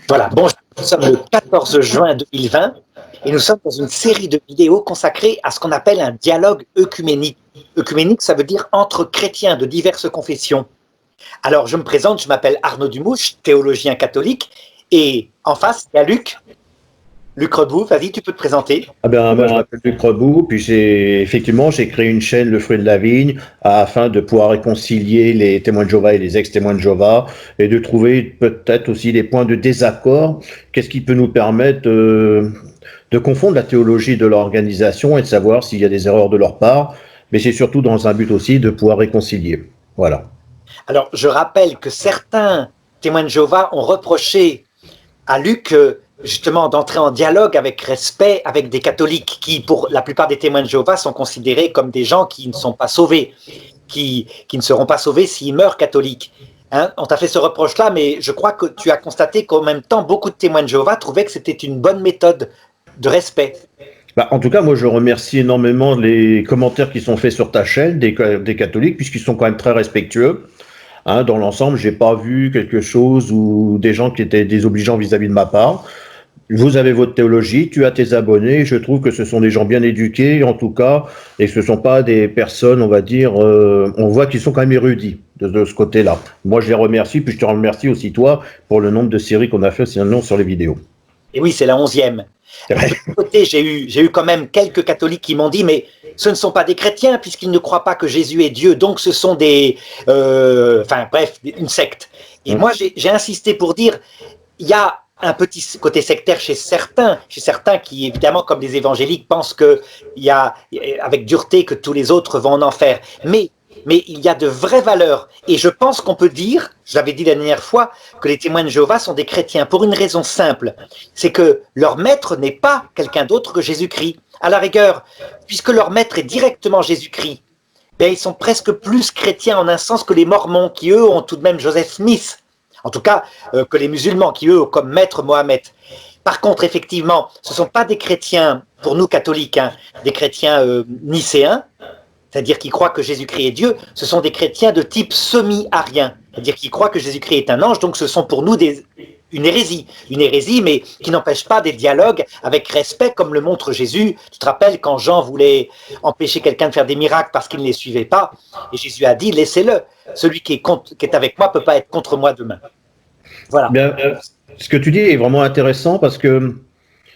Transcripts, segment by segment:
Voilà, bonjour, nous sommes le 14 juin 2020 et nous sommes dans une série de vidéos consacrées à ce qu'on appelle un dialogue œcuménique. Œcuménique, ça veut dire entre chrétiens de diverses confessions. Alors, je me présente, je m'appelle Arnaud Dumouche, théologien catholique, et en face, il y a Luc. Luc Rebout, vas-y, tu peux te présenter. Moi, je m'appelle Luc Rebout, puis j'ai créé une chaîne, Le Fruit de la Vigne, afin de pouvoir réconcilier les témoins de Jéhovah et les ex-témoins de Jéhovah, et de trouver peut-être aussi des points de désaccord. Qu'est-ce qui peut nous permettre de confondre la théologie de l'organisation et de savoir s'il y a des erreurs de leur part, mais c'est surtout dans un but aussi de pouvoir réconcilier. Voilà. Alors, je rappelle que certains témoins de Jéhovah ont reproché à Luc justement d'entrer en dialogue avec respect avec des catholiques qui, pour la plupart des témoins de Jéhovah, sont considérés comme des gens qui ne sont pas sauvés, qui ne seront pas sauvés s'ils meurent catholiques. Hein, on t'a fait ce reproche-là, mais je crois que tu as constaté qu'en même temps, beaucoup de témoins de Jéhovah trouvaient que c'était une bonne méthode de respect. En tout cas, moi, je remercie énormément les commentaires qui sont faits sur ta chaîne des catholiques, puisqu'ils sont quand même très respectueux. Hein, dans l'ensemble, j'ai pas vu quelque chose ou des gens qui étaient désobligeants vis-à-vis de ma part. Vous avez votre théologie, tu as tes abonnés, je trouve que ce sont des gens bien éduqués, en tout cas, et ce ne sont pas des personnes, on va dire, on voit qu'ils sont quand même érudits de ce côté-là. Moi, je les remercie, puis je te remercie aussi, toi, pour le nombre de séries qu'on a fait sinon sur les vidéos. Et oui, c'est la 11e. De l'autre côté, j'ai eu quand même quelques catholiques qui m'ont dit, mais ce ne sont pas des chrétiens puisqu'ils ne croient pas que Jésus est Dieu, donc ce sont des, une secte. Et moi, j'ai insisté pour dire, il y a un petit côté sectaire chez certains qui, évidemment, comme des évangéliques, pensent qu'il y a, avec dureté, que tous les autres vont en enfer. Mais il y a de vraies valeurs. Et je pense qu'on peut dire, je l'avais dit la dernière fois, que les témoins de Jéhovah sont des chrétiens pour une raison simple. C'est que leur maître n'est pas quelqu'un d'autre que Jésus-Christ. À la rigueur, puisque leur maître est directement Jésus-Christ, ben, ils sont presque plus chrétiens en un sens que les mormons, qui eux ont tout de même Joseph Smith. En tout cas, que les musulmans, qui eux ont comme maître Mohammed. Par contre, effectivement, ce ne sont pas des chrétiens, pour nous catholiques, hein, des chrétiens nicéens, c'est-à-dire qui croient que Jésus-Christ est Dieu, ce sont des chrétiens de type semi-arien, c'est-à-dire qui croient que Jésus-Christ est un ange, donc ce sont pour nous une hérésie, mais qui n'empêche pas des dialogues avec respect, comme le montre Jésus. Tu te rappelles quand Jean voulait empêcher quelqu'un de faire des miracles parce qu'il ne les suivait pas, et Jésus a dit, laissez-le, celui qui est avec moi ne peut pas être contre moi demain. Voilà. Bien, ce que tu dis est vraiment intéressant parce que,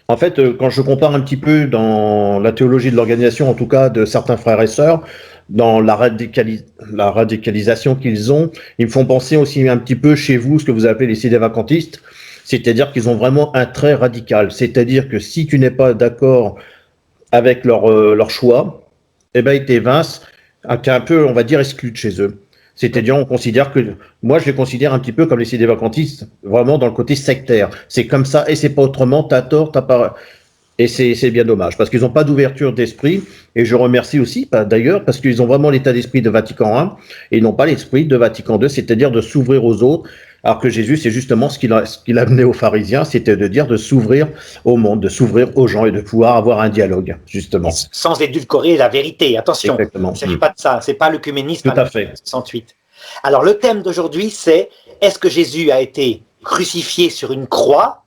en fait, quand je compare un petit peu dans la théologie de l'organisation, en tout cas de certains frères et sœurs, dans la radicalisation qu'ils ont, ils me font penser aussi un petit peu chez vous, ce que vous appelez les sidévacantistes, c'est-à-dire qu'ils ont vraiment un trait radical. C'est-à-dire que si tu n'es pas d'accord avec leur choix, eh ben, ils t'évincent, tu es un peu, on va dire, exclu de chez eux. C'est-à-dire, on considère que, moi, je les considère un petit peu comme les sidévacantistes, vraiment dans le côté sectaire. C'est comme ça, et c'est pas autrement, t'as tort, t'as pas. Et c'est bien dommage, parce qu'ils n'ont pas d'ouverture d'esprit, et je remercie aussi, d'ailleurs, parce qu'ils ont vraiment l'état d'esprit de Vatican I, et ils n'ont pas l'esprit de Vatican II, c'est-à-dire de s'ouvrir aux autres, alors que Jésus, c'est justement ce qu'il a amené aux pharisiens, c'était de dire de s'ouvrir au monde, de s'ouvrir aux gens, et de pouvoir avoir un dialogue, justement. Sans édulcorer la vérité, attention, Exactement. il ne s'agit pas de ça, c'est pas l'œcuménisme. Tout à fait. 68. Alors le thème d'aujourd'hui, c'est est-ce que Jésus a été crucifié sur une croix,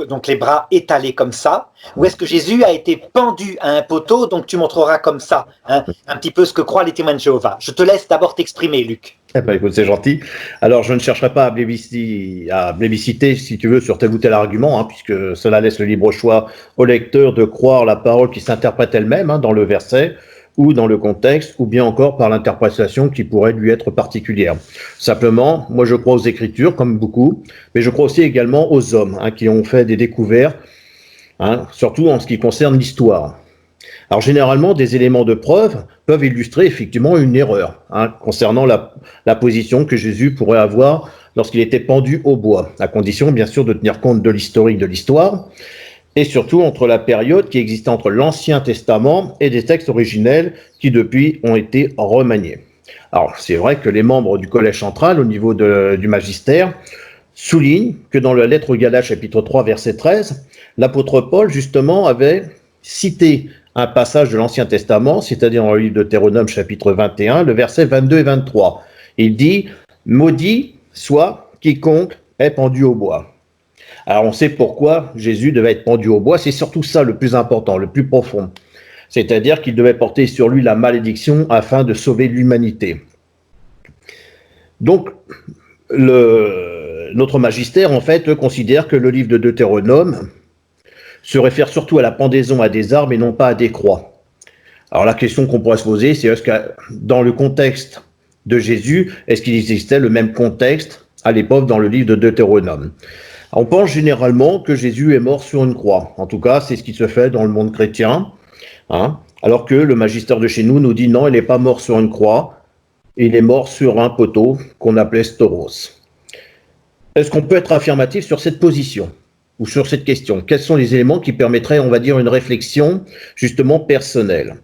donc les bras étalés comme ça, ou est-ce que Jésus a été pendu à un poteau, donc tu montreras comme ça, hein, un petit peu ce que croient les témoins de Jéhovah. Je te laisse d'abord t'exprimer, Luc. Écoute, c'est gentil. Alors, je ne chercherai pas à plébisciter, si tu veux, sur tel ou tel argument, hein, puisque cela laisse le libre choix au lecteur de croire la parole qui s'interprète elle-même, hein, dans le verset, ou dans le contexte, ou bien encore par l'interprétation qui pourrait lui être particulière. Simplement, moi je crois aux Écritures, comme beaucoup, mais je crois aussi également aux hommes, hein, qui ont fait des découvertes, hein, surtout en ce qui concerne l'histoire. Alors généralement, des éléments de preuve peuvent illustrer effectivement une erreur, hein, concernant la position que Jésus pourrait avoir lorsqu'il était pendu au bois, à condition bien sûr de tenir compte de l'historique de l'histoire, et surtout entre la période qui existait entre l'Ancien Testament et des textes originels qui depuis ont été remaniés. Alors c'est vrai que les membres du Collège central au niveau du magistère soulignent que dans la lettre aux Galates chapitre 3 verset 13, l'apôtre Paul justement avait cité un passage de l'Ancien Testament, c'est-à-dire dans le livre de Deutéronome chapitre 21, le verset 22 et 23. Il dit « Maudit soit quiconque est pendu au bois ». Alors on sait pourquoi Jésus devait être pendu au bois, c'est surtout ça le plus important, le plus profond. C'est-à-dire qu'il devait porter sur lui la malédiction afin de sauver l'humanité. Donc, notre magistère, en fait, considère que le livre de Deutéronome se réfère surtout à la pendaison à des arbres et non pas à des croix. Alors la question qu'on pourrait se poser, c'est est-ce que dans le contexte de Jésus, est-ce qu'il existait le même contexte à l'époque dans le livre de Deutéronome? On pense généralement que Jésus est mort sur une croix. En tout cas, c'est ce qui se fait dans le monde chrétien. Alors que le magistère de chez nous dit non, il n'est pas mort sur une croix, il est mort sur un poteau qu'on appelait stauros. Est-ce qu'on peut être affirmatif sur cette position ou sur cette question? Quels sont les éléments qui permettraient, on va dire, une réflexion justement personnelle?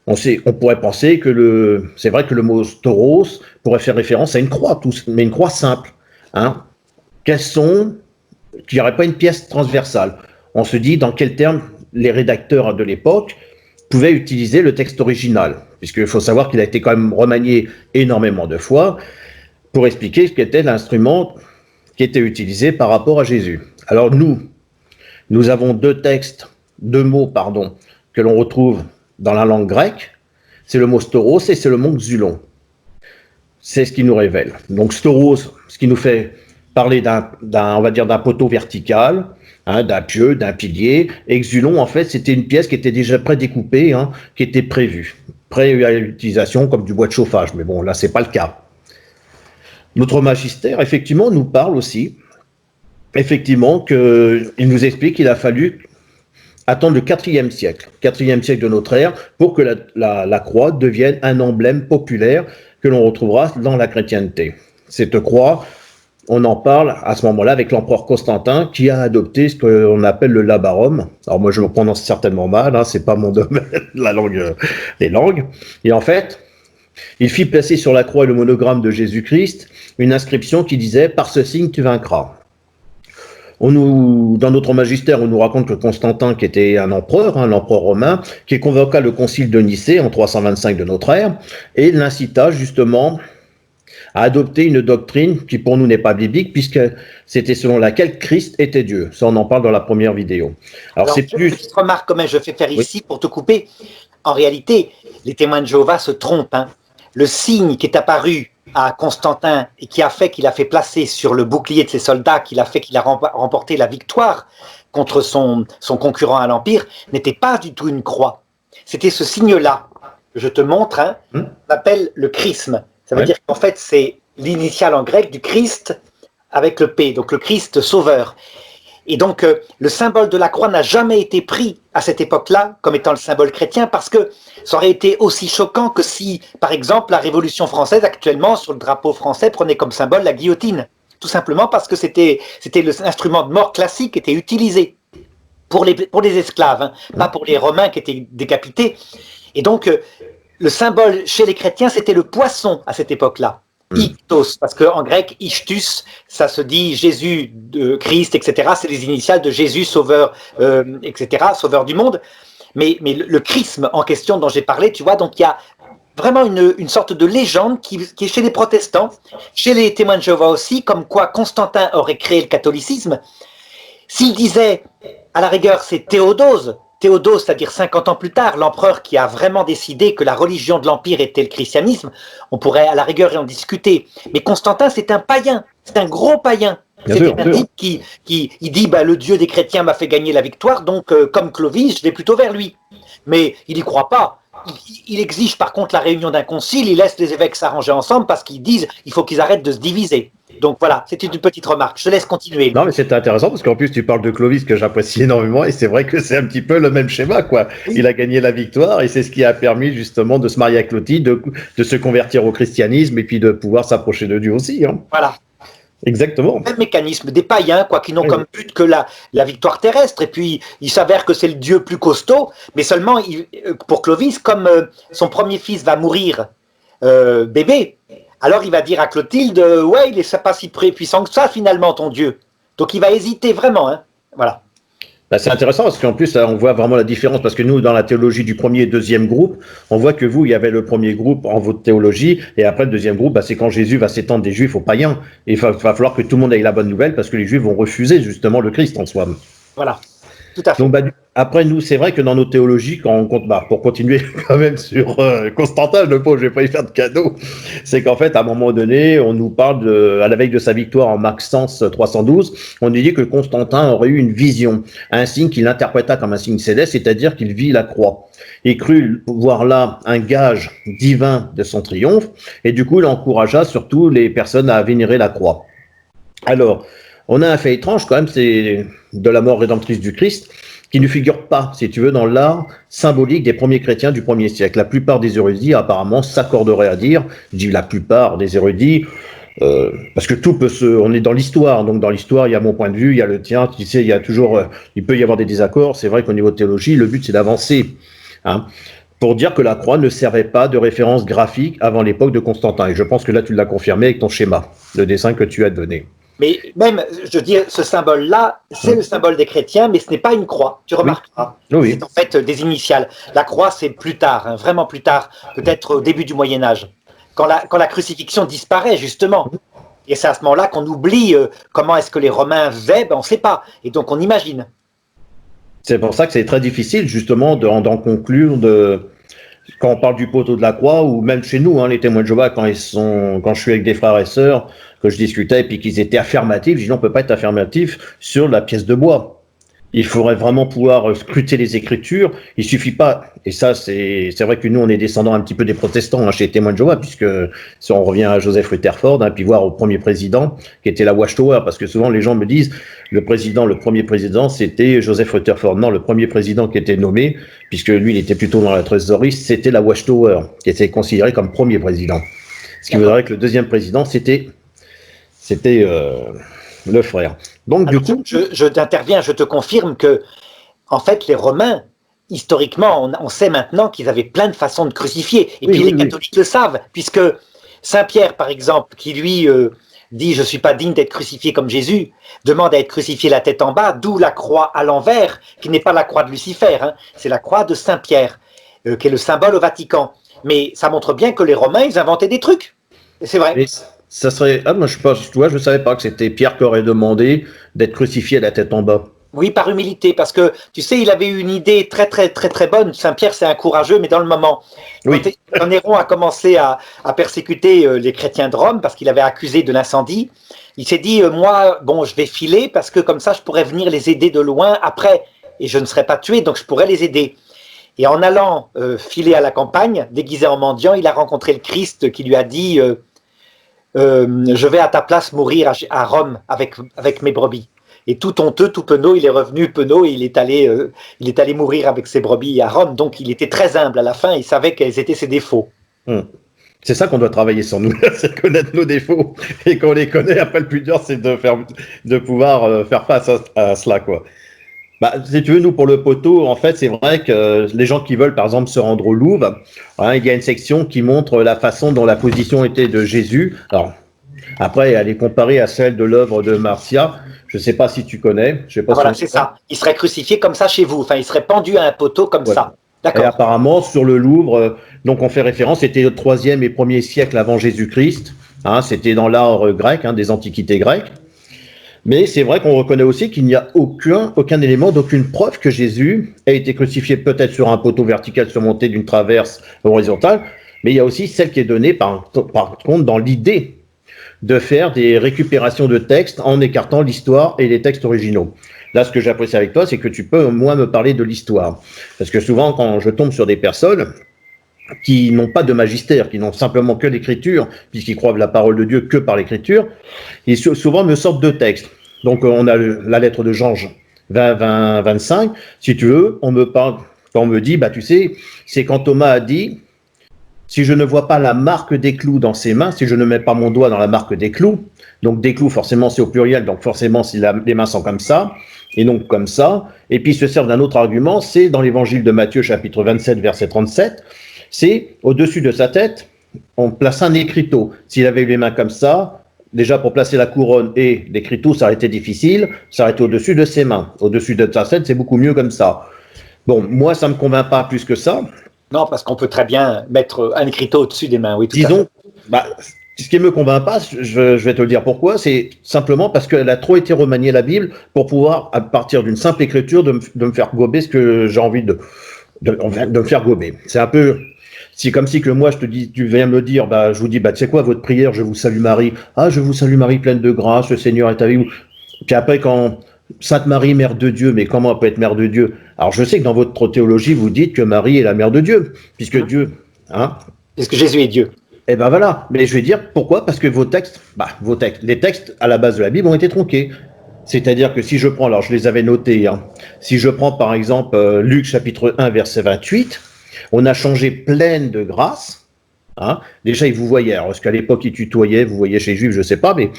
On pourrait penser que c'est vrai que le mot stauros pourrait faire référence à une croix, mais une croix simple. Qu'il n'y aurait pas une pièce transversale. On se dit dans quels termes les rédacteurs de l'époque pouvaient utiliser le texte original, puisqu'il faut savoir qu'il a été quand même remanié énormément de fois pour expliquer ce qu'était l'instrument qui était utilisé par rapport à Jésus. Alors nous avons deux mots, que l'on retrouve dans la langue grecque, c'est le mot stauros et c'est le mot xulon. C'est ce qui nous révèle. Donc stauros, ce qui nous fait parler on va dire d'un poteau vertical, d'un pieu, d'un pilier. Et xulon, en fait, c'était une pièce qui était déjà prédécoupée, qui était prévue, prêt à l'utilisation comme du bois de chauffage. Mais bon, là, c'est pas le cas. Notre magistère, effectivement, nous parle aussi, effectivement, il nous explique qu'il a fallu attendre le IVe siècle de notre ère, pour que la croix devienne un emblème populaire que l'on retrouvera dans la chrétienté. Cette croix, on en parle à ce moment-là avec l'empereur Constantin qui a adopté ce qu'on appelle le labarum. Alors moi je le prononce certainement mal, c'est pas mon domaine, les langues. Et en fait, il fit placer sur la croix et le monogramme de Jésus-Christ une inscription qui disait « Par ce signe tu vaincras ». Dans notre magistère, on nous raconte que Constantin, qui était un empereur, l'empereur romain, qui convoqua le concile de Nicée en 325 de notre ère, et l'incita justement à adopter une doctrine qui pour nous n'est pas biblique, puisque c'était selon laquelle Christ était Dieu. Ça, on en parle dans la première vidéo. Alors c'est plus... Une petite remarque quand même, je fais faire ici pour te couper. En réalité, les témoins de Jéhovah se trompent. Le signe qui est apparu à Constantin et qui a fait qu'il a fait placer sur le bouclier de ses soldats, qu'il a fait qu'il a remporté la victoire contre son concurrent à l'Empire, n'était pas du tout une croix. C'était ce signe-là que je te montre, qu'on appelle le chrisme. Ça veut dire qu'en fait, c'est l'initiale en grec du Christ avec le P, donc le Christ sauveur. Et donc, le symbole de la croix n'a jamais été pris à cette époque-là comme étant le symbole chrétien, parce que ça aurait été aussi choquant que si, par exemple, la Révolution française, actuellement, sur le drapeau français, prenait comme symbole la guillotine. Tout simplement parce que c'était l'instrument de mort classique qui était utilisé pour les esclaves, pas pour les Romains qui étaient décapités. Et donc, le symbole chez les chrétiens, c'était le poisson à cette époque-là. Ichthos, parce qu'en grec, ichthus, ça se dit Jésus, Christ, etc. C'est les initiales de Jésus, sauveur, etc., sauveur du monde. Mais le chrisme en question dont j'ai parlé, tu vois, donc il y a vraiment une sorte de légende qui est chez les protestants, chez les témoins de Jéhovah aussi, comme quoi Constantin aurait créé le catholicisme. S'il disait, à la rigueur, c'est Théodose, c'est-à-dire 50 ans plus tard, l'empereur qui a vraiment décidé que la religion de l'Empire était le christianisme, on pourrait à la rigueur en discuter. Mais Constantin, c'est un païen, c'est un gros païen. C'est un type qui dit le Dieu des chrétiens m'a fait gagner la victoire, donc comme Clovis, je vais plutôt vers lui. Mais il n'y croit pas. Il exige par contre la réunion d'un concile, il laisse les évêques s'arranger ensemble parce qu'ils disent il faut qu'ils arrêtent de se diviser. Donc voilà, c'était une petite remarque. Je te laisse continuer. Non, mais c'est intéressant parce qu'en plus, tu parles de Clovis que j'apprécie énormément et c'est vrai que c'est un petit peu le même schéma, quoi. Oui. Il a gagné la victoire et c'est ce qui a permis justement de se marier avec Clotilde, de se convertir au christianisme et puis de pouvoir s'approcher de Dieu aussi. Voilà. Exactement. Même mécanisme, des païens, qui n'ont comme but que la victoire terrestre. Et puis, il s'avère que c'est le Dieu plus costaud, mais seulement, pour Clovis, comme son premier fils va mourir bébé, alors il va dire à Clotilde, il n'est pas si puissant que ça finalement ton Dieu. Donc il va hésiter vraiment, Voilà. Bah, c'est intéressant parce qu'en plus, là, on voit vraiment la différence. Parce que nous, dans la théologie du premier et deuxième groupe, on voit que vous, il y avait le premier groupe en votre théologie, et après le deuxième groupe, bah, c'est quand Jésus va s'étendre des Juifs aux païens. Et il va falloir que tout le monde ait la bonne nouvelle parce que les Juifs vont refuser justement le Christ en soi. Voilà, tout à fait. Donc, bah, après, nous, c'est vrai que dans nos théologies, quand on compte, bah, pour continuer quand même sur Constantin, le pauvre, je vais pas y faire de cadeau, c'est qu'en fait, à un moment donné, on nous parle à la veille de sa victoire en Maxence 312, on nous dit que Constantin aurait eu une vision, un signe qu'il interpréta comme un signe céleste, c'est-à-dire qu'il vit la croix. Il crut voir là un gage divin de son triomphe, et du coup, il encouragea surtout les personnes à vénérer la croix. Alors, on a un fait étrange quand même, c'est de la mort rédemptrice du Christ, qui ne figure pas, si tu veux, dans l'art symbolique des premiers chrétiens du 1er siècle. La plupart des érudits, apparemment, s'accorderaient à dire, je dis la plupart des érudits, parce que tout peut on est dans l'histoire, donc dans l'histoire, il y a mon point de vue, il y a le tien, tu sais, il y a toujours, il peut y avoir des désaccords, c'est vrai qu'au niveau de théologie, le but c'est d'avancer, hein, pour dire que la croix ne servait pas de référence graphique avant l'époque de Constantin. Et je pense que là, tu l'as confirmé avec ton schéma, le dessin que tu as donné. Mais même, je dis, ce symbole-là, c'est le symbole des chrétiens, mais ce n'est pas une croix, tu remarqueras. Oui. C'est en fait des initiales. La croix, c'est plus tard, hein, vraiment plus tard, peut-être au début du Moyen-Âge, quand la crucifixion disparaît, justement. Et c'est à ce moment-là qu'on oublie comment est-ce que les Romains faisaient, ben on ne sait pas. Et donc on imagine. C'est pour ça que c'est très difficile, justement, d'en conclure quand on parle du poteau de la croix, ou même chez nous, hein, les témoins de Jéhovah, quand je suis avec des frères et sœurs, que je discutais, et puis qu'ils étaient affirmatifs, je dis non, on ne peut pas être affirmatif sur la pièce de bois. Il faudrait vraiment pouvoir scruter les Écritures. Il suffit pas, et ça c'est vrai que nous on est descendants un petit peu des protestants, hein, chez les témoins de Jéhovah, puisque si on revient à Joseph Rutherford, hein, puis voir au premier président qui était la Watchtower, parce que souvent les gens me disent le premier président c'était Joseph Rutherford. Non, le premier président qui était nommé, puisque lui il était plutôt dans la trésorerie, c'était la Watchtower, qui était considéré comme premier président. Ce qui voudrait que le deuxième président c'était le frère. Donc, alors, du coup, je t'interviens, je te confirme que, en fait, les Romains, historiquement, on sait maintenant qu'ils avaient plein de façons de crucifier. Et puis les catholiques le savent, puisque Saint Pierre, par exemple, qui lui dit « je ne suis pas digne d'être crucifié comme Jésus », demande à être crucifié la tête en bas, d'où la croix à l'envers, qui n'est pas la croix de Lucifer, hein, c'est la croix de Saint Pierre, qui est le symbole au Vatican. Mais ça montre bien que les Romains, ils inventaient des trucs. Et c'est vrai. Et ça serait. Ah, moi, je savais pas que c'était Pierre qui aurait demandé d'être crucifié la tête en bas. Oui, par humilité, parce que, tu sais, il avait eu une idée très, très, très, très bonne. Saint-Pierre, c'est un courageux, mais dans le moment. Oui. Quand Néron a commencé à persécuter les chrétiens de Rome, parce qu'il avait accusé de l'incendie, il s'est dit, moi, bon, je vais filer, parce que comme ça, je pourrais venir les aider de loin après, et je ne serais pas tué, donc je pourrais les aider. Et en allant filer à la campagne, déguisé en mendiant, il a rencontré le Christ qui lui a dit je vais à ta place mourir à Rome avec mes brebis. Et tout honteux, tout penaud, il est revenu penaud et il est allé mourir avec ses brebis à Rome. Donc il était très humble à la fin, il savait quels étaient ses défauts. C'est ça qu'on doit travailler sur nous, c'est connaître nos défauts. Et quand on les connaît, après le plus dur, c'est de pouvoir faire face à cela, quoi. Bah, si tu veux, nous, pour le poteau, en fait, c'est vrai que les gens qui veulent, par exemple, se rendre au Louvre, hein, il y a une section qui montre la façon dont la position était de Jésus. Alors, après, elle est comparée à celle de l'œuvre de Marcia. Je ne sais pas si tu connais. Je sais pas voilà, c'est ça. Il serait crucifié comme ça chez vous. Enfin, il serait pendu à un poteau comme ça. D'accord. Et apparemment, sur le Louvre, donc on fait référence, c'était au 3e et 1er siècle avant Jésus-Christ. Hein, c'était dans l'art grec, hein, des antiquités grecques. Mais c'est vrai qu'on reconnaît aussi qu'il n'y a aucun élément, d'aucune preuve que Jésus ait été crucifié peut-être sur un poteau vertical surmonté d'une traverse horizontale, mais il y a aussi celle qui est donnée par contre dans l'idée de faire des récupérations de textes en écartant l'histoire et les textes originaux. Là, ce que j'apprécie avec toi, c'est que tu peux au moins me parler de l'histoire. Parce que souvent, quand je tombe sur des personnes qui n'ont pas de magistère, qui n'ont simplement que l'écriture, puisqu'ils croient la parole de Dieu que par l'écriture, ils souvent me sortent deux textes. Donc on a la lettre de Jean 20-25, si tu veux, on me parle, quand on me dit, bah tu sais, c'est quand Thomas a dit, si je ne vois pas la marque des clous dans ses mains, si je ne mets pas mon doigt dans la marque des clous, donc des clous forcément c'est au pluriel, donc forcément si les mains sont comme ça, et donc comme ça, et puis ils se servent d'un autre argument, c'est dans l'évangile de Matthieu chapitre 27 verset 37, c'est au-dessus de sa tête, on place un écriteau. S'il avait eu les mains comme ça, déjà pour placer la couronne et l'écriteau, ça aurait été difficile, ça aurait été au-dessus de ses mains. Au-dessus de sa tête, c'est beaucoup mieux comme ça. Bon, moi, ça ne me convainc pas plus que ça. Non, parce qu'on peut très bien mettre un écriteau au-dessus des mains, oui, tout à fait. Disons, ce qui ne me convainc pas, je vais te le dire pourquoi, c'est simplement parce qu'elle a trop été remaniée la Bible pour pouvoir, à partir d'une simple écriture, de me faire gober ce que j'ai envie de me faire gober. C'est un peu... C'est comme si que moi, je te dis, tu viens me dire, je vous dis, tu sais quoi, votre prière, je vous salue Marie. Ah, je vous salue Marie, pleine de grâce, le Seigneur est avec vous. Puis après, quand Sainte Marie, Mère de Dieu, mais comment elle peut être Mère de Dieu? Alors, je sais que dans votre théologie, vous dites que Marie est la Mère de Dieu, puisque Dieu, puisque Jésus est Dieu. Eh ben voilà. Mais je vais dire pourquoi, parce que les textes à la base de la Bible ont été tronqués. C'est-à-dire que si je prends, alors je les avais notés, si je prends par exemple Luc chapitre 1, verset 28, on a changé pleine de grâce. Déjà, ils vous voyaient. Alors, parce qu'à l'époque, ils tutoyaient, vous voyez chez les Juifs, je ne sais pas, mais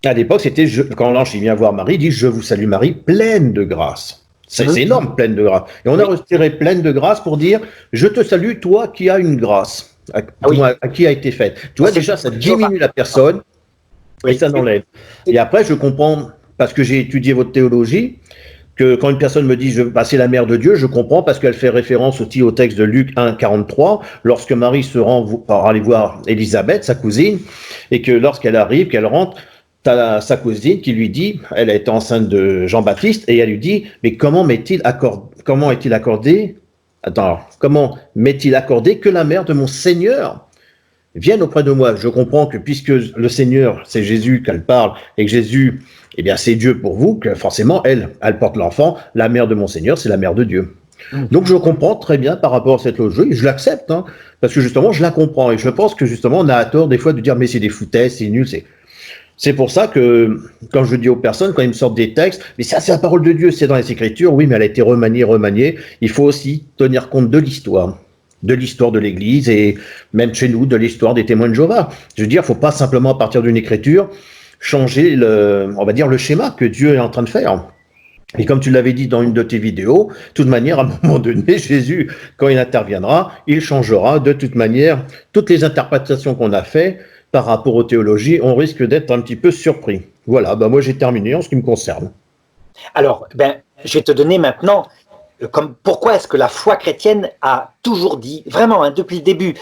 à l'époque, c'était quand l'ange vient voir Marie, il dit « Je vous salue Marie, pleine de grâce ». C'est énorme, pleine de grâce. Et on a retiré pleine de grâce pour dire « Je te salue, toi qui as une grâce, à qui a été faite ». Tu vois, déjà, ça diminue la personne et ça l'enlève. Et après, je comprends, parce que j'ai étudié votre théologie, que quand une personne me dit c'est la mère de Dieu, je comprends parce qu'elle fait référence aussi au texte de Luc 1, 43, lorsque Marie se rend pour aller voir Élisabeth, sa cousine, et que lorsqu'elle arrive, qu'elle rentre, t'as sa cousine qui lui dit, elle a été enceinte de Jean-Baptiste, et elle lui dit, mais comment est-il accordé que la mère de mon Seigneur vienne auprès de moi? Je comprends que puisque le Seigneur, c'est Jésus qu'elle parle, et que Jésus, eh bien, c'est Dieu pour vous, que forcément, elle porte l'enfant, la mère de mon Seigneur, c'est la mère de Dieu. Donc, je comprends très bien par rapport à cette logique, je l'accepte, parce que justement, je la comprends, et je pense que justement, on a tort des fois de dire, mais c'est des foutaises, c'est nul, c'est pour ça que, quand je dis aux personnes, quand ils me sortent des textes, mais ça, c'est la parole de Dieu, c'est dans les Écritures, oui, mais elle a été remaniée, il faut aussi tenir compte de l'histoire de l'Église et même chez nous, de l'histoire des témoins de Jéhovah. Je veux dire, il ne faut pas simplement, à partir d'une écriture, changer le schéma que Dieu est en train de faire. Et comme tu l'avais dit dans une de tes vidéos, de toute manière, à un moment donné, Jésus, quand il interviendra, il changera de toute manière toutes les interprétations qu'on a faites par rapport aux théologies, on risque d'être un petit peu surpris. Voilà, moi j'ai terminé en ce qui me concerne. Alors, je vais te donner maintenant pourquoi est-ce que la foi chrétienne a toujours dit, vraiment depuis le début,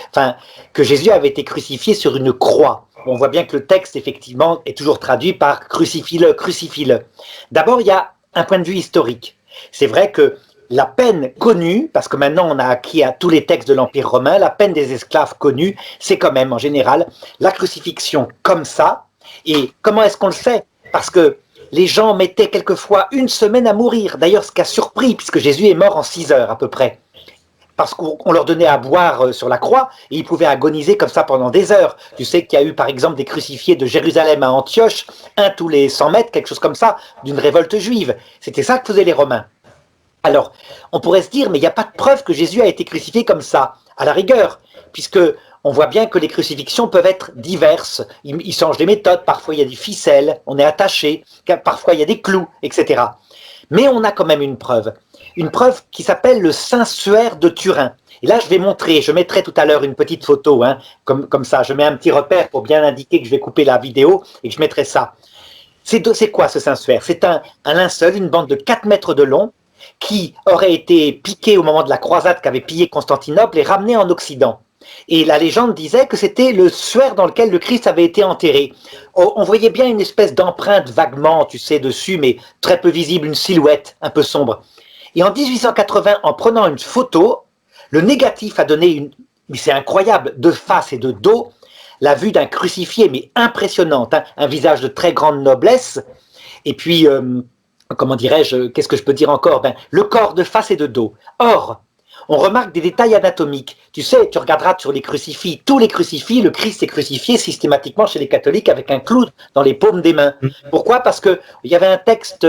que Jésus avait été crucifié sur une croix. On voit bien que le texte, effectivement, est toujours traduit par « crucifie-le, crucifie-le ». D'abord, il y a un point de vue historique. C'est vrai que la peine connue, parce que maintenant on a acquis à tous les textes de l'Empire romain, la peine des esclaves connue, c'est quand même en général la crucifixion comme ça. Et comment est-ce qu'on le sait? Parce que les gens mettaient quelquefois une semaine à mourir. D'ailleurs, ce qui a surpris, puisque Jésus est mort en 6 heures à peu près. Parce qu'on leur donnait à boire sur la croix, et ils pouvaient agoniser comme ça pendant des heures. Tu sais qu'il y a eu par exemple des crucifiés de Jérusalem à Antioche, un tous les 100 mètres, quelque chose comme ça, d'une révolte juive. C'était ça que faisaient les Romains. Alors, on pourrait se dire, mais il n'y a pas de preuve que Jésus a été crucifié comme ça, à la rigueur, puisque on voit bien que les crucifixions peuvent être diverses. Ils changent les méthodes, parfois il y a des ficelles, on est attaché, parfois il y a des clous, etc. Mais on a quand même une preuve qui s'appelle le Saint-Suaire de Turin. Et là, je mettrai tout à l'heure une petite photo, comme ça, je mets un petit repère pour bien indiquer que je vais couper la vidéo et que je mettrai ça. C'est quoi ce Saint-Suaire? C'est un linceul, une bande de 4 mètres de long, qui aurait été piqué au moment de la croisade qu'avait pillé Constantinople et ramené en Occident. Et la légende disait que c'était le suaire dans lequel le Christ avait été enterré. On voyait bien une espèce d'empreinte vaguement, tu sais, dessus, mais très peu visible, une silhouette un peu sombre. Et en 1880, en prenant une photo, le négatif a donné mais c'est incroyable, de face et de dos, la vue d'un crucifié, mais impressionnante, un visage de très grande noblesse, et puis... comment dirais-je, qu'est-ce que je peux dire encore? Le corps de face et de dos. Or, on remarque des détails anatomiques. Tu sais, tu regarderas sur les crucifix, tous les crucifix, le Christ est crucifié systématiquement chez les catholiques avec un clou dans les paumes des mains. Pourquoi? Parce qu'il y avait un texte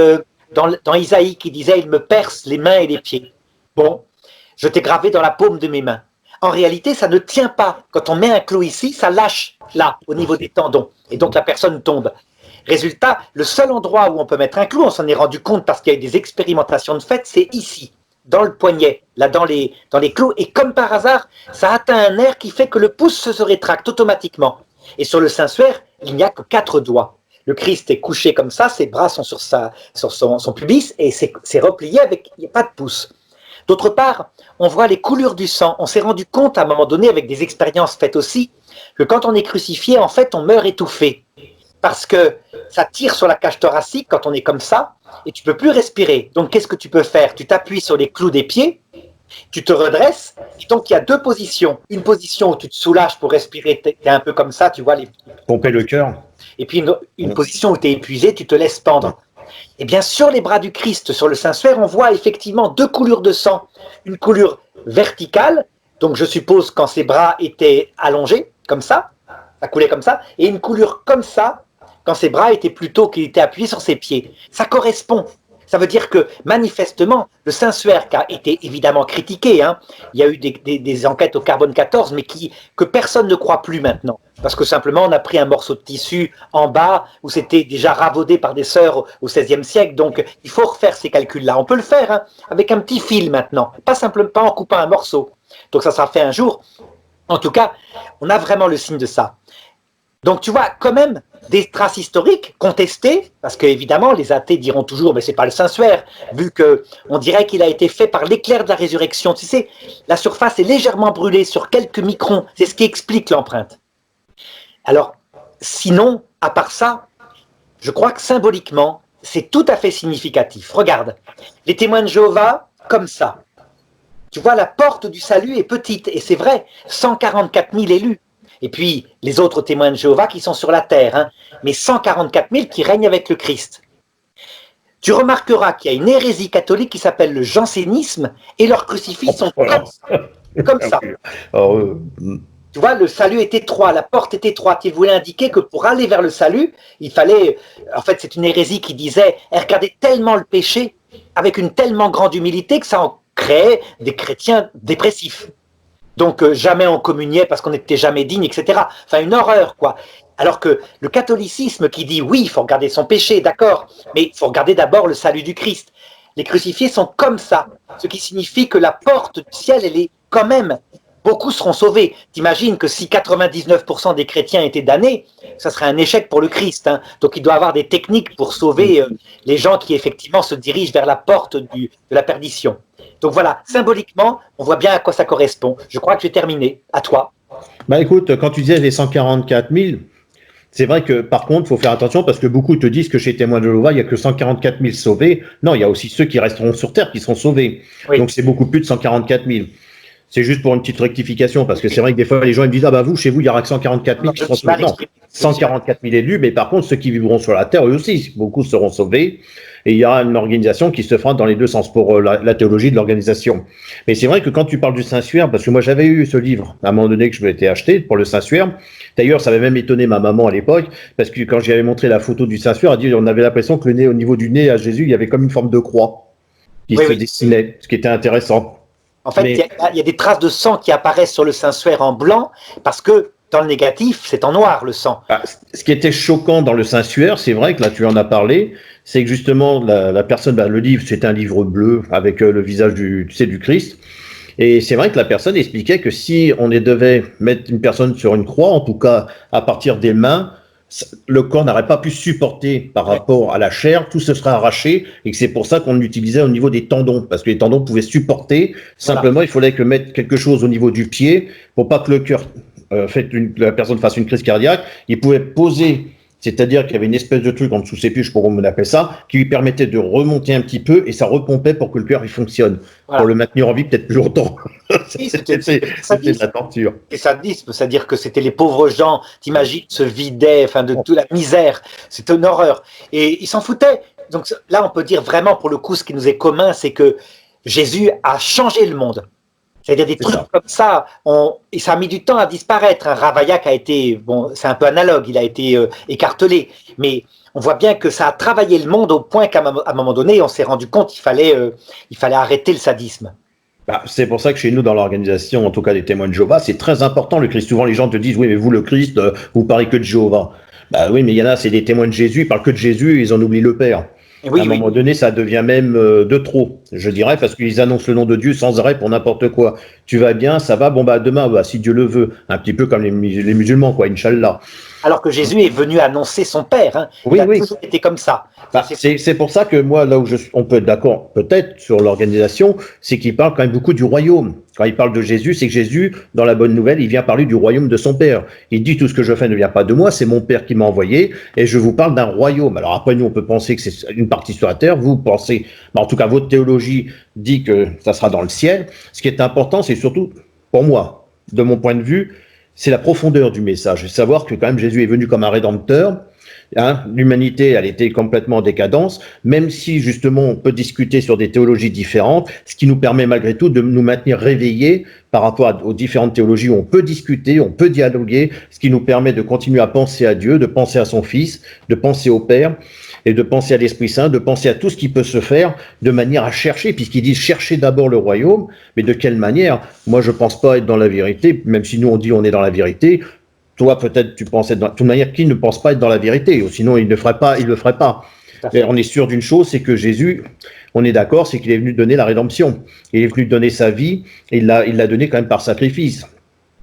dans Isaïe qui disait « Il me perce les mains et les pieds ». Bon, je t'ai gravé dans la paume de mes mains. En réalité, ça ne tient pas. Quand on met un clou ici, ça lâche là, au niveau des tendons. Et donc la personne tombe. Résultat, le seul endroit où on peut mettre un clou, on s'en est rendu compte parce qu'il y a eu des expérimentations de fait, c'est ici, dans le poignet, là dans les clous. Et comme par hasard, ça atteint un nerf qui fait que le pouce se rétracte automatiquement. Et sur le Saint-Suaire, il n'y a que 4 doigts. Le Christ est couché comme ça, ses bras sont sur son pubis et c'est replié avec, il n'y a pas de pouce. D'autre part, on voit les coulures du sang. On s'est rendu compte à un moment donné, avec des expériences faites aussi, que quand on est crucifié, en fait, on meurt étouffé. Parce que ça tire sur la cage thoracique quand on est comme ça, et tu ne peux plus respirer. Donc, qu'est-ce que tu peux faire? Tu t'appuies sur les clous des pieds, tu te redresses, et donc il y a 2 positions. Une position où tu te soulages pour respirer, tu es un peu comme ça, tu vois. Pomper le cœur. Et puis une position où tu es épuisé, tu te laisses pendre. Eh bien, sur les bras du Christ, sur le Saint-Suaire, on voit effectivement 2 coulures de sang. Une coulure verticale, donc je suppose quand ses bras étaient allongés, comme ça coulait comme ça, et une coulure comme ça, quand ses bras étaient plutôt qu'il était appuyé sur ses pieds. Ça correspond. Ça veut dire que, manifestement, le Saint-Suaire, qui a été évidemment critiqué, hein, il y a eu des enquêtes au carbone 14, mais que personne ne croit plus maintenant. Parce que simplement, on a pris un morceau de tissu en bas, où c'était déjà ravaudé par des sœurs au XVIe siècle. Donc, il faut refaire ces calculs-là. On peut le faire hein, avec un petit fil maintenant, pas simplement pas en coupant un morceau. Donc, ça sera fait un jour. En tout cas, on a vraiment le signe de ça. Donc tu vois, quand même, des traces historiques contestées, parce qu'évidemment, les athées diront toujours, mais c'est pas le Saint-Suaire, vu qu'on dirait qu'il a été fait par l'éclair de la résurrection. Tu sais, la surface est légèrement brûlée sur quelques microns, c'est ce qui explique l'empreinte. Alors, sinon, à part ça, je crois que symboliquement, c'est tout à fait significatif. Regarde, les témoins de Jéhovah, comme ça. Tu vois, la porte du salut est petite, et c'est vrai, 144 000 élus. Et puis, les autres témoins de Jéhovah qui sont sur la terre, hein, mais 144 000 qui règnent avec le Christ. Tu remarqueras qu'il y a une hérésie catholique qui s'appelle le jansénisme, et leurs crucifix sont comme ça. Tu vois, le salut est étroit, la porte est étroite. Il voulait indiquer que pour aller vers le salut, il fallait... En fait, c'est une hérésie qui disait, elle regardait tellement le péché, avec une tellement grande humilité, que ça en créait des chrétiens dépressifs. Donc jamais on communiait parce qu'on n'était jamais digne, etc. Enfin une horreur quoi. Alors que le catholicisme qui dit oui, il faut regarder son péché, d'accord, mais il faut regarder d'abord le salut du Christ. Les crucifiés sont comme ça, ce qui signifie que la porte du ciel, elle est quand même, beaucoup seront sauvés. T'imagines que si 99% des chrétiens étaient damnés, ça serait un échec pour le Christ. Hein. Donc il doit avoir des techniques pour sauver les gens qui effectivement se dirigent vers la porte de la perdition. Donc voilà, symboliquement, on voit bien à quoi ça correspond. Je crois que j'ai terminé. À toi. Bah écoute, quand tu disais les 144 000, c'est vrai que par contre, il faut faire attention parce que beaucoup te disent que chez Témoins de Jéhovah, il n'y a que 144 000 sauvés. Non, il y a aussi ceux qui resteront sur Terre qui seront sauvés. Oui. Donc c'est beaucoup plus de 144 000. C'est juste pour une petite rectification, parce que c'est vrai que des fois, les gens ils me disent « Ah bah vous, chez vous, il y aura que 144 000 qui seront sauvés. » Non, 144 000 élus, mais par contre, ceux qui vivront sur la Terre, eux aussi, beaucoup seront sauvés. Et il y aura une organisation qui se fera dans les deux sens pour la théologie de l'organisation. Mais c'est vrai que quand tu parles du Saint-Suaire, parce que moi j'avais eu ce livre à un moment donné que je m'étais acheté pour le Saint-Suaire. D'ailleurs, ça avait même étonné ma maman à l'époque, parce que quand j'y avais montré la photo du Saint-Suaire, elle dit on avait l'impression que le nez, au niveau du nez à Jésus, il y avait comme une forme de croix qui se dessinait, ce qui était intéressant. En fait, il y a des traces de sang qui apparaissent sur le Saint-Suaire en blanc, parce que dans le négatif, c'est en noir le sang. Ah, ce qui était choquant dans le Saint-Suaire, c'est vrai que là tu en as parlé, c'est que justement la personne, le livre, c'est un livre bleu avec le visage du Christ. Et c'est vrai que la personne expliquait que si on devait mettre une personne sur une croix, en tout cas à partir des mains, le corps n'aurait pas pu supporter par rapport à la chair, tout se serait arraché, et que c'est pour ça qu'on l'utilisait au niveau des tendons, parce que les tendons pouvaient supporter. Simplement, il fallait que mettre quelque chose au niveau du pied pour pas que le cœur la personne fasse une crise cardiaque. Il pouvait poser, c'est-à-dire qu'il y avait une espèce de truc en dessous ses puces, comment on appelle ça, qui lui permettait de remonter un petit peu et ça repompait pour que le cœur il fonctionne, pour le maintenir en vie peut-être plus longtemps. C'était de la torture. Et sadisme, c'est-à-dire que c'était les pauvres gens, t'imagines, se vidaient, enfin de toute la misère, c'était une horreur. Et ils s'en foutaient. Donc là, on peut dire vraiment pour le coup, ce qui nous est commun, c'est que Jésus a changé le monde. C'est-à-dire des trucs comme ça, et ça a mis du temps à disparaître. Ravaillac a été, bon, c'est un peu analogue, il a été écartelé, mais on voit bien que ça a travaillé le monde au point qu'à un moment donné, on s'est rendu compte qu'il fallait arrêter le sadisme. C'est pour ça que chez nous, dans l'organisation, en tout cas des témoins de Jéhovah, c'est très important le Christ. Souvent, les gens te disent, oui, mais vous, le Christ, vous parlez que de Jéhovah. Oui, mais il y en a, c'est des témoins de Jésus, ils parlent que de Jésus, ils en oublient le Père. Oui, à un moment donné, ça devient même de trop. je dirais, parce qu'ils annoncent le nom de Dieu sans arrêt pour n'importe quoi. Tu vas bien, ça va, bon bah demain, bah, si Dieu le veut, un petit peu comme les musulmans, quoi, Inch'Allah. Alors que Jésus est venu annoncer son Père. Hein. Il Oui, a oui. toujours été comme ça. Bah, c'est pour ça que moi, là où on peut être d'accord peut-être sur l'organisation, c'est qu'il parle quand même beaucoup du royaume. Quand il parle de Jésus, c'est que Jésus, dans la bonne nouvelle, il vient parler du royaume de son Père. Il dit tout ce que je fais ne vient pas de moi, c'est mon Père qui m'a envoyé, et je vous parle d'un royaume. Alors après, nous, on peut penser que c'est une partie sur la terre. Vous pensez, bah, en tout cas, votre théologie dit que ça sera dans le ciel. Ce qui est important, c'est surtout, pour moi, de mon point de vue, c'est la profondeur du message. C'est savoir que quand même Jésus est venu comme un rédempteur. Hein, l'humanité, elle était complètement en décadence, même si justement on peut discuter sur des théologies différentes, ce qui nous permet malgré tout de nous maintenir réveillés par rapport aux différentes théologies où on peut discuter, on peut dialoguer, ce qui nous permet de continuer à penser à Dieu, de penser à son Fils, de penser au Père et de penser à l'Esprit Saint, de penser à tout ce qui peut se faire de manière à chercher, puisqu'ils disent chercher d'abord le royaume, mais de quelle manière? Moi je pense pas être dans la vérité, même si nous on dit on est dans la vérité. Toi, peut-être, tu penses être dans... De toute manière, qui ne pense pas être dans la vérité? Sinon, il ne le ferait pas, il le ferait pas. Et on est sûr d'une chose, c'est que Jésus, on est d'accord, c'est qu'il est venu donner la rédemption. Il est venu donner sa vie, et il l'a donné quand même par sacrifice.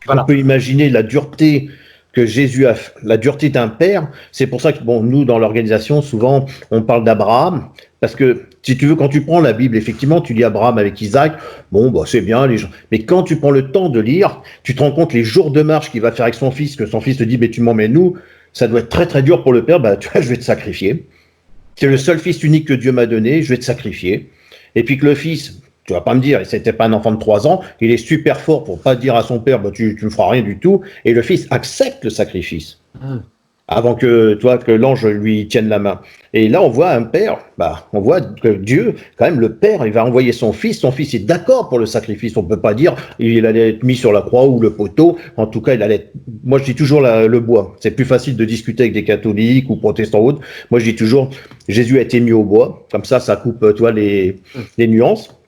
Voilà. On peut imaginer la dureté que Jésus a, la dureté d'un père. C'est pour ça que, bon, nous, dans l'organisation, souvent, on parle d'Abraham, parce que, si tu veux, quand tu prends la Bible, effectivement, tu lis Abraham avec Isaac, bon, bah, c'est bien, les gens. Mais quand tu prends le temps de lire, tu te rends compte les jours de marche qu'il va faire avec son fils, que son fils te dit, mais tu m'emmènes où? Ça doit être très, très dur pour le père, bah, tu vois, je vais te sacrifier. C'est le seul fils unique que Dieu m'a donné, je vais te sacrifier. Et puis que le fils, tu vas pas me dire, c'était pas un enfant de 3 ans, il est super fort pour pas dire à son père, bah, tu me feras rien du tout. Et le fils accepte le sacrifice. Avant que, toi, que l'ange lui tienne la main. Et là, on voit un père, bah, on voit que Dieu, quand même, le père, il va envoyer son fils est d'accord pour le sacrifice. On peut pas dire, il allait être mis sur la croix ou le poteau. En tout cas, il allait être... Moi, je dis toujours le bois. C'est plus facile de discuter avec des catholiques ou protestants ou autres. Moi, je dis toujours, Jésus a été mis au bois. Comme ça coupe, toi, les nuances.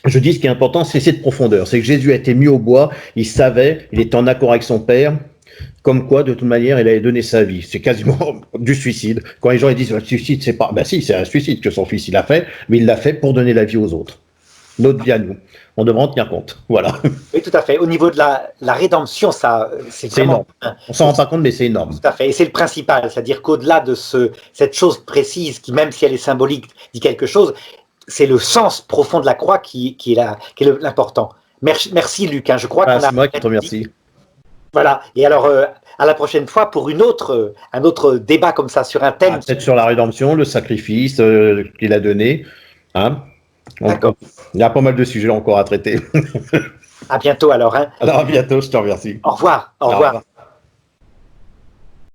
Je dis, ce qui est important, c'est cette profondeur. C'est que Jésus a été mis au bois. Il savait, il était en accord avec son père. Comme quoi, de toute manière, il avait donné sa vie. C'est quasiment du suicide. Quand les gens ils disent le suicide, c'est pas. Ben si, c'est un suicide que son fils il a fait, mais il l'a fait pour donner la vie aux autres. Notre vie à nous. On devrait en tenir compte. Voilà. Oui, tout à fait. Au niveau de la rédemption, ça, c'est vraiment énorme. On s'en rend pas compte, mais c'est énorme. Tout à fait. Et c'est le principal. C'est-à-dire qu'au-delà de cette chose précise, qui, même si elle est symbolique, dit quelque chose, c'est le sens profond de la croix qui est l'important. Merci, Luc. Hein. Je crois qu'on a. C'est moi qui te remercie. Voilà. Et alors, à la prochaine fois, pour un autre débat comme ça sur un thème. Peut-être sur la rédemption, le sacrifice qu'il a donné. Hein, il y a pas mal de sujets encore à traiter. À bientôt alors. Hein. Alors à bientôt, je te remercie. Au revoir. Au revoir.